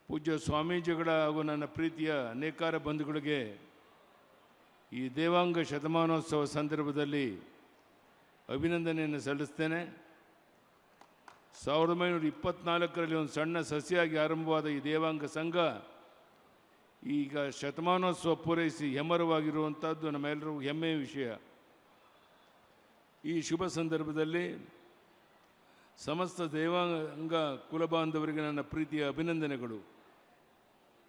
ಪೂಜ್ಯ ಸ್ವಾಮೀಜಿಗಳ ಹಾಗೂ ನನ್ನ ಪ್ರೀತಿಯ ನೇಕಾರ ಬಂಧುಗಳಿಗೆ ಈ ದೇವಾಂಗ ಶತಮಾನೋತ್ಸವ ಸಂದರ್ಭದಲ್ಲಿ ಅಭಿನಂದನೆಯನ್ನು ಸಲ್ಲಿಸ್ತೇನೆ. 1924ರಲ್ಲಿ ಒಂದು ಸಣ್ಣ ಸಸಿಯಾಗಿ ಆರಂಭವಾದ ಈ ದೇವಾಂಗ ಸಂಘ ಈಗ ಶತಮಾನೋತ್ಸವ ಪೂರೈಸಿ ಹೆಮ್ಮರವಾಗಿರುವಂಥದ್ದು ನಮ್ಮೆಲ್ಲರಿಗೂ ಹೆಮ್ಮೆಯ ವಿಷಯ. ಈ ಶುಭ ಸಂದರ್ಭದಲ್ಲಿ ಸಮಸ್ತ ದೇವಾಂಗ ಕುಲಬಾಂಧವರಿಗೆ ನನ್ನ ಪ್ರೀತಿಯ ಅಭಿನಂದನೆಗಳು.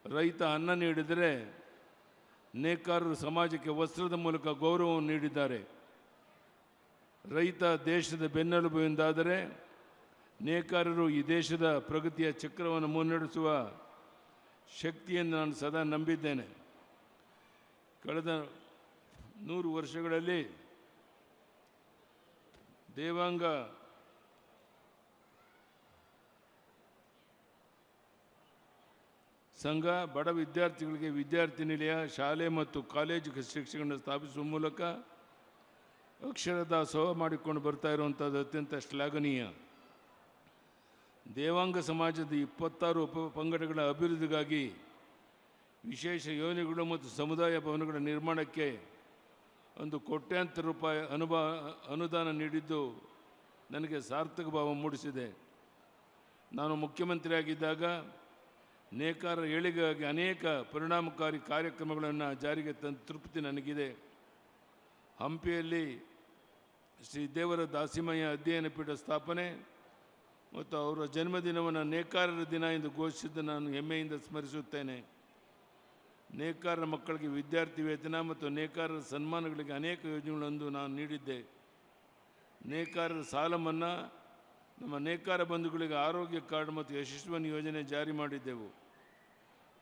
ರೈತ ಅನ್ನ ನೀಡಿದರೆ ನೇಕಾರರು ಸಮಾಜಕ್ಕೆ ವಸ್ತ್ರದ ಮೂಲಕ ಗೌರವವನ್ನು ನೀಡಿದ್ದಾರೆ. ರೈತ ದೇಶದ ಬೆನ್ನೆಲುಬು ಎಂದಾದರೆ ನೇಕಾರರು ಈ ದೇಶದ ಪ್ರಗತಿಯ ಚಕ್ರವನ್ನು ಮುನ್ನಡೆಸುವ ಶಕ್ತಿಯನ್ನು ನಾನು ಸದಾ ನಂಬಿದ್ದೇನೆ. ಕಳೆದ 100 ವರ್ಷಗಳಲ್ಲಿ ದೇವಾಂಗ ಸಂಘ ಬಡ ವಿದ್ಯಾರ್ಥಿಗಳಿಗೆ ವಿದ್ಯಾರ್ಥಿ ನಿಲಯ, ಶಾಲೆ ಮತ್ತು ಕಾಲೇಜು ಶಿಕ್ಷಣವನ್ನು ಸ್ಥಾಪಿಸುವ ಮೂಲಕ ಅಕ್ಷರದಾಸೋಹ ಮಾಡಿಕೊಂಡು ಬರ್ತಾ ಇರುವಂಥದ್ದು ಅತ್ಯಂತ ಶ್ಲಾಘನೀಯ. ದೇವಾಂಗ ಸಮಾಜದ 26 ಉಪಪಂಗಡಗಳ ಅಭಿವೃದ್ಧಿಗಾಗಿ ವಿಶೇಷ ಯೋಜನೆಗಳು ಮತ್ತು ಸಮುದಾಯ ಭವನಗಳ ನಿರ್ಮಾಣಕ್ಕೆ ಒಂದು ಕೋಟ್ಯಾಂತರ ರೂಪಾಯಿ ಅನುದಾನ ನೀಡಿದ್ದು ನನಗೆ ಸಾರ್ಥಕ ಭಾವ ಮೂಡಿಸಿದೆ. ನಾನು ಮುಖ್ಯಮಂತ್ರಿಯಾಗಿದ್ದಾಗ ನೇಕಾರ ಏಳಿಗೆಗಾಗಿ ಅನೇಕ ಪರಿಣಾಮಕಾರಿ ಕಾರ್ಯಕ್ರಮಗಳನ್ನು ಜಾರಿಗೆ ತಂದ ತೃಪ್ತಿ ನನಗಿದೆ. ಹಂಪಿಯಲ್ಲಿ ಶ್ರೀ ದೇವರ ದಾಸಿಮಯ್ಯ ಅಧ್ಯಯನ ಪೀಠ ಸ್ಥಾಪನೆ ಮತ್ತು ಅವರ ಜನ್ಮದಿನವನ್ನು ನೇಕಾರರ ದಿನ ಎಂದು ಘೋಷಿಸಿದ್ದು ನಾನು ಹೆಮ್ಮೆಯಿಂದ ಸ್ಮರಿಸುತ್ತೇನೆ. ನೇಕಾರರ ಮಕ್ಕಳಿಗೆ ವಿದ್ಯಾರ್ಥಿ ವೇತನ ಮತ್ತು ನೇಕಾರರ ಸನ್ಮಾನಗಳಿಗೆ ಅನೇಕ ಯೋಜನೆಗಳನ್ನು ನಾನು ನೀಡಿದ್ದೆ. ನೇಕಾರರ ಸಾಲ ಮನ್ನಾ, ನಮ್ಮ ನೇಕಾರ ಬಂಧುಗಳಿಗೆ ಆರೋಗ್ಯ ಕಾರ್ಡ್ ಮತ್ತು ಯಶಸ್ವಿನಿ ಯೋಜನೆ ಜಾರಿ ಮಾಡಿದ್ದೆವು.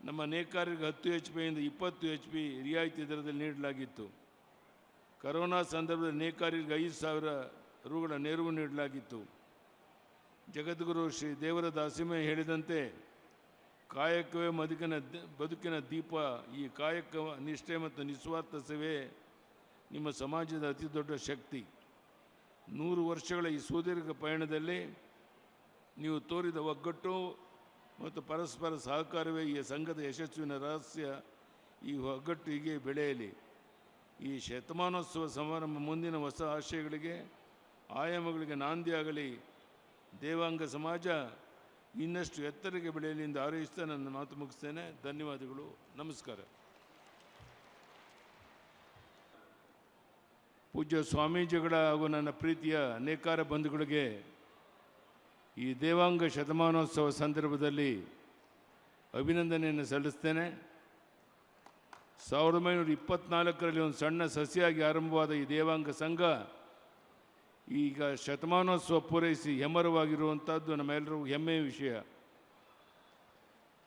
ನಮ್ಮ ನೇಕಾರರಿಗೆ 10 HP ಯಿಂದ 20 HP ರಿಯಾಯಿತಿ ದರದಲ್ಲಿ ನೀಡಲಾಗಿತ್ತು. ಕರೋನಾ ಸಂದರ್ಭದಲ್ಲಿ ನೇಕಾರರಿಗೆ 5,000 ರೂಗಳ ನೆರವು ನೀಡಲಾಗಿತ್ತು. ಜಗದ್ಗುರು ಶ್ರೀ ದೇವರ ದಾಸಿಮಯ್ಯ ಹೇಳಿದಂತೆ ಕಾಯಕವೇ ಬದುಕಿನ ದೀಪ. ಈ ಕಾಯಕ, ನಿಷ್ಠೆ ಮತ್ತು ನಿಸ್ವಾರ್ಥ ಸೇವೆ ನಿಮ್ಮ ಸಮಾಜದ ಅತಿ ದೊಡ್ಡ ಶಕ್ತಿ. 100 ವರ್ಷಗಳ ಈ ಸುದೀರ್ಘ ಪಯಣದಲ್ಲಿ ನೀವು ತೋರಿದ ಒಗ್ಗಟ್ಟು ಮತ್ತು ಪರಸ್ಪರ ಸಹಕಾರವೇ ಈ ಸಂಘದ ಯಶಸ್ವಿನ ರಹಸ್ಯ. ಈ ಒಗ್ಗಟ್ಟು ಹೀಗೆ ಬೆಳೆಯಲಿ. ಈ ಶತಮಾನೋತ್ಸವ ಸಮಾರಂಭ ಮುಂದಿನ ಹೊಸ ಆಶಯಗಳಿಗೆ, ಆಯಾಮಗಳಿಗೆ ನಾಂದಿಯಾಗಲಿ. ದೇವಾಂಗ ಸಮಾಜ ಇನ್ನಷ್ಟು ಎತ್ತರಕ್ಕೆ ಬೆಳೆಯಲಿ ಎಂದು ಹಾರೈಸ್ತಾ ನನ್ನ ಮಾತು ಮುಗಿಸ್ತೇನೆ. ಧನ್ಯವಾದಗಳು. ನಮಸ್ಕಾರ. ಪೂಜ್ಯ ಸ್ವಾಮೀಜಿಗಳ ಹಾಗೂ ನನ್ನ ಪ್ರೀತಿಯ ನೇಕಾರ ಬಂಧುಗಳಿಗೆ ಈ ದೇವಾಂಗ ಶತಮಾನೋತ್ಸವ ಸಂದರ್ಭದಲ್ಲಿ ಅಭಿನಂದನೆಯನ್ನು ಸಲ್ಲಿಸ್ತೇನೆ. 1924ರಲ್ಲಿ ಒಂದು ಸಣ್ಣ ಸಸಿಯಾಗಿ ಆರಂಭವಾದ ಈ ದೇವಾಂಗ ಸಂಘ ಈಗ ಶತಮಾನೋತ್ಸವ ಪೂರೈಸಿ ಹೆಮ್ಮರವಾಗಿರುವಂಥದ್ದು ನಮ್ಮೆಲ್ಲರಿಗೂ ಹೆಮ್ಮೆಯ ವಿಷಯ.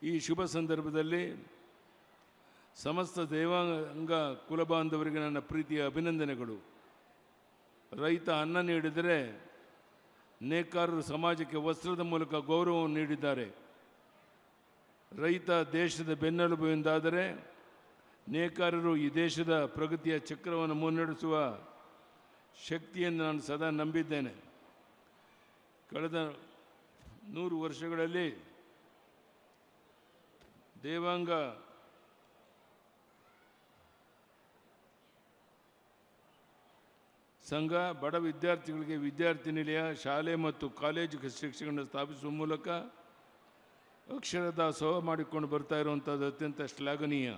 ಈ ಶುಭ ಸಂದರ್ಭದಲ್ಲಿ ಸಮಸ್ತ ದೇವಾಂಗ ಕುಲಬಾಂಧವರಿಗೆ ನನ್ನ ಪ್ರೀತಿಯ ಅಭಿನಂದನೆಗಳು. ರೈತ ಅನ್ನ ನೀಡಿದರೆ ನೇಕಾರರು ಸಮಾಜಕ್ಕೆ ವಸ್ತ್ರದ ಮೂಲಕ ಗೌರವವನ್ನು ನೀಡಿದ್ದಾರೆ. ರೈತ ದೇಶದ ಬೆನ್ನೆಲುಬು ಎಂದಾದರೆ ನೇಕಾರರು ಈ ದೇಶದ ಪ್ರಗತಿಯ ಚಕ್ರವನ್ನು ಮುನ್ನಡೆಸುವ ಶಕ್ತಿಯನ್ನು ನಾನು ಸದಾ ನಂಬಿದ್ದೇನೆ. ಕಳೆದ 100 ವರ್ಷಗಳಲ್ಲಿ ದೇವಾಂಗ ಸಂಘ ಬಡ ವಿದ್ಯಾರ್ಥಿಗಳಿಗೆ ವಿದ್ಯಾರ್ಥಿ ನಿಲಯ, ಶಾಲೆ ಮತ್ತು ಕಾಲೇಜು ಶಿಕ್ಷಣವನ್ನು ಸ್ಥಾಪಿಸುವ ಮೂಲಕ ಅಕ್ಷರದಾಸೋಹ ಮಾಡಿಕೊಂಡು ಬರ್ತಾ ಇರುವಂಥದ್ದು ಅತ್ಯಂತ ಶ್ಲಾಘನೀಯ.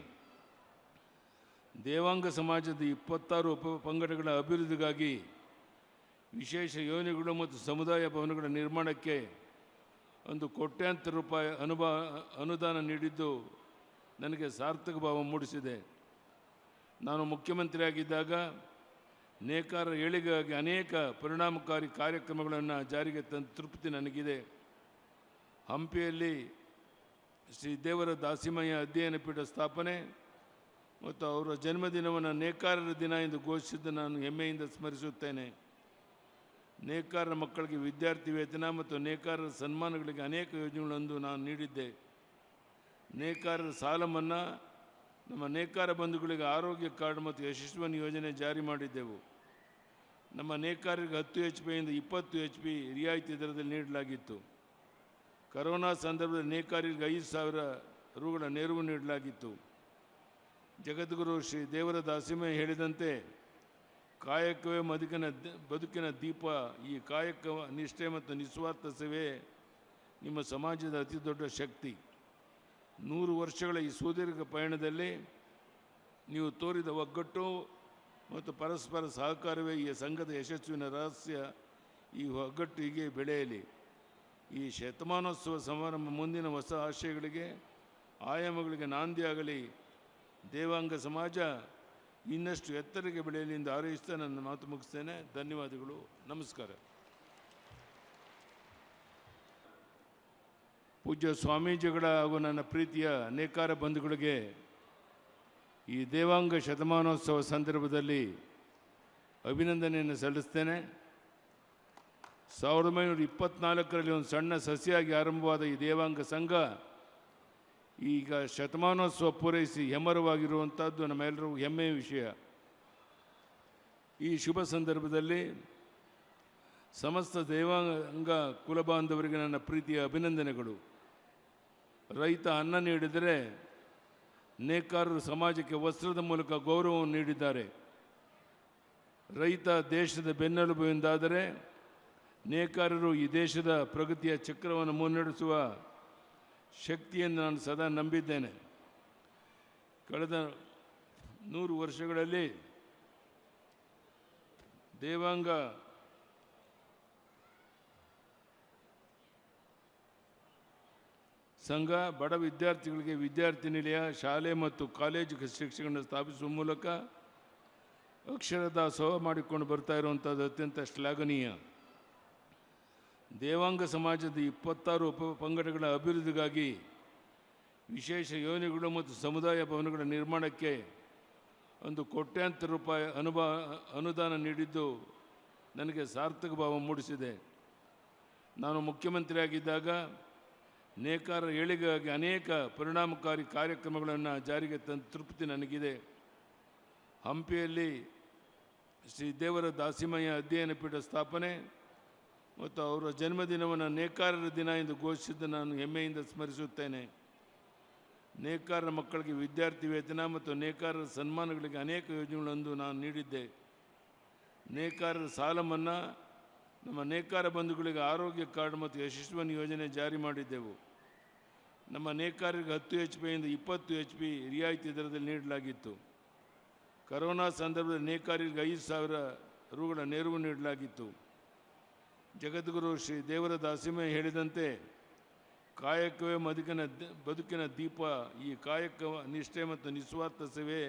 ದೇವಾಂಗ ಸಮಾಜದ 26 ಉಪಪಂಗಡಗಳ ಅಭಿವೃದ್ಧಿಗಾಗಿ ವಿಶೇಷ ಯೋಜನೆಗಳು ಮತ್ತು ಸಮುದಾಯ ಭವನಗಳ ನಿರ್ಮಾಣಕ್ಕೆ ಒಂದು ಕೋಟ್ಯಾಂತರ ರೂಪಾಯಿ ಅನುದಾನ ನೀಡಿದ್ದು ನನಗೆ ಸಾರ್ಥಕ ಭಾವ ಮೂಡಿಸಿದೆ. ನಾನು ಮುಖ್ಯಮಂತ್ರಿಯಾಗಿದ್ದಾಗ ನೇಕಾರ ಏಳಿಗೆಗಾಗಿ ಅನೇಕ ಪರಿಣಾಮಕಾರಿ ಕಾರ್ಯಕ್ರಮಗಳನ್ನು ಜಾರಿಗೆ ತಂದ ತೃಪ್ತಿ ನನಗಿದೆ. ಹಂಪಿಯಲ್ಲಿ ಶ್ರೀ ದೇವರ ದಾಸಿಮಯ್ಯ ಅಧ್ಯಯನ ಪೀಠ ಸ್ಥಾಪನೆ ಮತ್ತು ಅವರ ಜನ್ಮದಿನವನ್ನು ನೇಕಾರರ ದಿನ ಎಂದು ಘೋಷಿಸಿದ್ದು ನಾನು ಹೆಮ್ಮೆಯಿಂದ ಸ್ಮರಿಸುತ್ತೇನೆ. ನೇಕಾರರ ಮಕ್ಕಳಿಗೆ ವಿದ್ಯಾರ್ಥಿ ವೇತನ ಮತ್ತು ನೇಕಾರರ ಸನ್ಮಾನಗಳಿಗೆ ಅನೇಕ ಯೋಜನೆಗಳನ್ನು ನಾನು ನೀಡಿದ್ದೆ. ನೇಕಾರರ ಸಾಲ ಮನ್ನಾ, ನಮ್ಮ ನೇಕಾರ ಬಂಧುಗಳಿಗೆ ಆರೋಗ್ಯ ಕಾರ್ಡ್ ಮತ್ತು ಯಶಸ್ವಿನಿ ಯೋಜನೆ ಜಾರಿ ಮಾಡಿದ್ದೆವು. ನಮ್ಮ ನೇಕಾರರಿಗೆ 10 HP ಯಿಂದ 20 HP ರಿಯಾಯಿತಿ ದರದಲ್ಲಿ ನೀಡಲಾಗಿತ್ತು. ಕರೋನಾ ಸಂದರ್ಭದಲ್ಲಿ ನೇಕಾರರಿಗೆ 5,000 ರೂಗಳ ನೆರವು ನೀಡಲಾಗಿತ್ತು. ಜಗದ್ಗುರು ಶ್ರೀ ದೇವರ ದಾಸಿಮಯ್ಯ ಹೇಳಿದಂತೆ ಕಾಯಕವೇ ಬದುಕಿನ ದೀಪ. ಈ ಕಾಯಕ ನಿಷ್ಠೆ ಮತ್ತು ನಿಸ್ವಾರ್ಥ ಸೇವೆ ನಿಮ್ಮ ಸಮಾಜದ ಅತಿ ದೊಡ್ಡ ಶಕ್ತಿ. 100 ವರ್ಷಗಳ ಈ ಸುದೀರ್ಘ ಪಯಣದಲ್ಲಿ ನೀವು ತೋರಿದ ಒಗ್ಗಟ್ಟು ಮತ್ತು ಪರಸ್ಪರ ಸಹಕಾರವೇ ಈ ಸಂಘದ ಯಶಸ್ವಿನ ರಹಸ್ಯ. ಈ ಒಗ್ಗಟ್ಟು ಹೀಗೆ ಬೆಳೆಯಲಿ. ಈ ಶತಮಾನೋತ್ಸವ ಸಮಾರಂಭ ಮುಂದಿನ ಹೊಸ ಆಶಯಗಳಿಗೆ, ಆಯಾಮಗಳಿಗೆ ನಾಂದಿಯಾಗಲಿ. ದೇವಾಂಗ ಸಮಾಜ ಇನ್ನಷ್ಟು ಎತ್ತರಕ್ಕೆ ಬೆಳೆಯಲಿ ಎಂದು ಹಾರೈಸ್ತಾ ನನ್ನ ಮಾತು ಮುಗಿಸ್ತೇನೆ. ಧನ್ಯವಾದಗಳು. ನಮಸ್ಕಾರ. ಪೂಜ್ಯ ಸ್ವಾಮೀಜಿಗಳ ಹಾಗೂ ನನ್ನ ಪ್ರೀತಿಯ ನೇಕಾರ ಬಂಧುಗಳಿಗೆ ಈ ದೇವಾಂಗ ಶತಮಾನೋತ್ಸವ ಸಂದರ್ಭದಲ್ಲಿ ಅಭಿನಂದನೆಯನ್ನು ಸಲ್ಲಿಸ್ತೇನೆ. 1924ರಲ್ಲಿ ಒಂದು ಸಣ್ಣ ಸಸಿಯಾಗಿ ಆರಂಭವಾದ ಈ ದೇವಾಂಗ ಸಂಘ ಈಗ ಶತಮಾನೋತ್ಸವ ಪೂರೈಸಿ ಹೆಮ್ಮರವಾಗಿರುವಂಥದ್ದು ನಮ್ಮೆಲ್ಲರಿಗೂ ಹೆಮ್ಮೆಯ ವಿಷಯ. ಈ ಶುಭ ಸಂದರ್ಭದಲ್ಲಿ ಸಮಸ್ತ ದೇವಾಂಗ ಕುಲಬಾಂಧವರಿಗೆ ನನ್ನ ಪ್ರೀತಿಯ ಅಭಿನಂದನೆಗಳು. ರೈತ ಅನ್ನ ನೀಡಿದರೆ ನೇಕಾರರು ಸಮಾಜಕ್ಕೆ ವಸ್ತ್ರದ ಮೂಲಕ ಗೌರವವನ್ನು ನೀಡಿದ್ದಾರೆ. ರೈತ ದೇಶದ ಬೆನ್ನೆಲುಬು ಎಂದಾದರೆ ನೇಕಾರರು ಈ ದೇಶದ ಪ್ರಗತಿಯ ಚಕ್ರವನ್ನು ಮುನ್ನಡೆಸುವ ಶಕ್ತಿಯನ್ನು ನಾನು ಸದಾ ನಂಬಿದ್ದೇನೆ. ಕಳೆದ 100 ವರ್ಷಗಳಲ್ಲಿ ದೇವಾಂಗ ಸಂಘ ಬಡ ವಿದ್ಯಾರ್ಥಿಗಳಿಗೆ ವಿದ್ಯಾರ್ಥಿ ನಿಲಯ, ಶಾಲೆ ಮತ್ತು ಕಾಲೇಜು ಶಿಕ್ಷಣವನ್ನು ಸ್ಥಾಪಿಸುವ ಮೂಲಕ ಅಕ್ಷರದಾಸೋಹ ಮಾಡಿಕೊಂಡು ಬರ್ತಾ ಇರುವಂಥದ್ದು ಅತ್ಯಂತ ಶ್ಲಾಘನೀಯ. ದೇವಾಂಗ ಸಮಾಜದ 26 ಉಪಪಂಗಡಗಳ ಅಭಿವೃದ್ಧಿಗಾಗಿ ವಿಶೇಷ ಯೋಜನೆಗಳು ಮತ್ತು ಸಮುದಾಯ ಭವನಗಳ ನಿರ್ಮಾಣಕ್ಕೆ ಒಂದು ಕೋಟ್ಯಾಂತರ ರೂಪಾಯಿ ಅನುದಾನ ನೀಡಿದ್ದು ನನಗೆ ಸಾರ್ಥಕ ಭಾವ ಮೂಡಿಸಿದೆ. ನಾನು ಮುಖ್ಯಮಂತ್ರಿಯಾಗಿದ್ದಾಗ ನೇಕಾರ ಏಳಿಗೆಗಾಗಿ ಅನೇಕ ಪರಿಣಾಮಕಾರಿ ಕಾರ್ಯಕ್ರಮಗಳನ್ನು ಜಾರಿಗೆ ತಂದ ತೃಪ್ತಿ ನನಗಿದೆ. ಹಂಪಿಯಲ್ಲಿ ಶ್ರೀ ದೇವರ ದಾಸಿಮಯ್ಯ ಅಧ್ಯಯನ ಪೀಠ ಸ್ಥಾಪನೆ ಮತ್ತು ಅವರ ಜನ್ಮದಿನವನ್ನು ನೇಕಾರರ ದಿನ ಎಂದು ಘೋಷಿಸಿದ್ದು ನಾನು ಹೆಮ್ಮೆಯಿಂದ ಸ್ಮರಿಸುತ್ತೇನೆ. ನೇಕಾರರ ಮಕ್ಕಳಿಗೆ ವಿದ್ಯಾರ್ಥಿ ವೇತನ ಮತ್ತು ನೇಕಾರರ ಸನ್ಮಾನಗಳಿಗೆ ಅನೇಕ ಯೋಜನೆಗಳನ್ನು ನಾನು ನೀಡಿದ್ದೆ. ನೇಕಾರರ ಸಾಲ ಮನ್ನಾ, ನಮ್ಮ ನೇಕಾರ ಬಂಧುಗಳಿಗೆ ಆರೋಗ್ಯ ಕಾರ್ಡ್ ಮತ್ತು ಯಶಸ್ವಿನಿ ಯೋಜನೆ ಜಾರಿ ಮಾಡಿದ್ದೆವು. ನಮ್ಮ ನೇಕಾರರಿಗೆ 10 HP ಇಂದ 20 HP ರಿಯಾಯಿತಿ ದರದಲ್ಲಿ ನೀಡಲಾಗಿತ್ತು. ಕರೋನಾ ಸಂದರ್ಭದಲ್ಲಿ ನೇಕಾರರಿಗೆ 5,000 ರೂಗಳ ನೆರವು ನೀಡಲಾಗಿತ್ತು. ಜಗದ್ಗುರು ಶ್ರೀ ದೇವರ ದಾಸಿಮಯ್ಯ ಹೇಳಿದಂತೆ ಕಾಯಕವೇ ಬದುಕಿನ ದೀಪ. ಈ ಕಾಯಕ ನಿಷ್ಠೆ ಮತ್ತು ನಿಸ್ವಾರ್ಥ ಸೇವೆ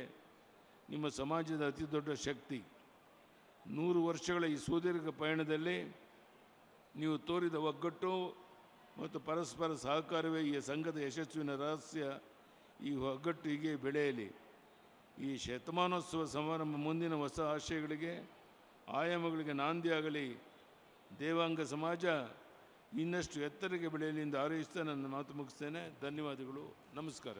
ನಿಮ್ಮ ಸಮಾಜದ ಅತಿ ದೊಡ್ಡ ಶಕ್ತಿ. 100 ವರ್ಷಗಳ ಈ ಸುದೀರ್ಘ ಪಯಣದಲ್ಲಿ ನೀವು ತೋರಿದ ಒಗ್ಗಟ್ಟು ಮತ್ತು ಪರಸ್ಪರ ಸಹಕಾರವೇ ಈ ಸಂಘದ ಯಶಸ್ವಿನ ರಹಸ್ಯ. ಈ ಒಗ್ಗಟ್ಟು ಹೀಗೆ ಬೆಳೆಯಲಿ. ಈ ಶತಮಾನೋತ್ಸವ ಸಮಾರಂಭ ಮುಂದಿನ ಹೊಸ ಆಶಯಗಳಿಗೆ, ಆಯಾಮಗಳಿಗೆ ನಾಂದಿಯಾಗಲಿ. ದೇವಾಂಗ ಸಮಾಜ ಇನ್ನಷ್ಟು ಎತ್ತರಕ್ಕೆ ಬೆಳೆಯಲಿ ಎಂದು ಹಾರೈಸ್ತಾ ನನ್ನ ಮಾತು ಮುಗಿಸ್ತೇನೆ. ಧನ್ಯವಾದಗಳು. ನಮಸ್ಕಾರ.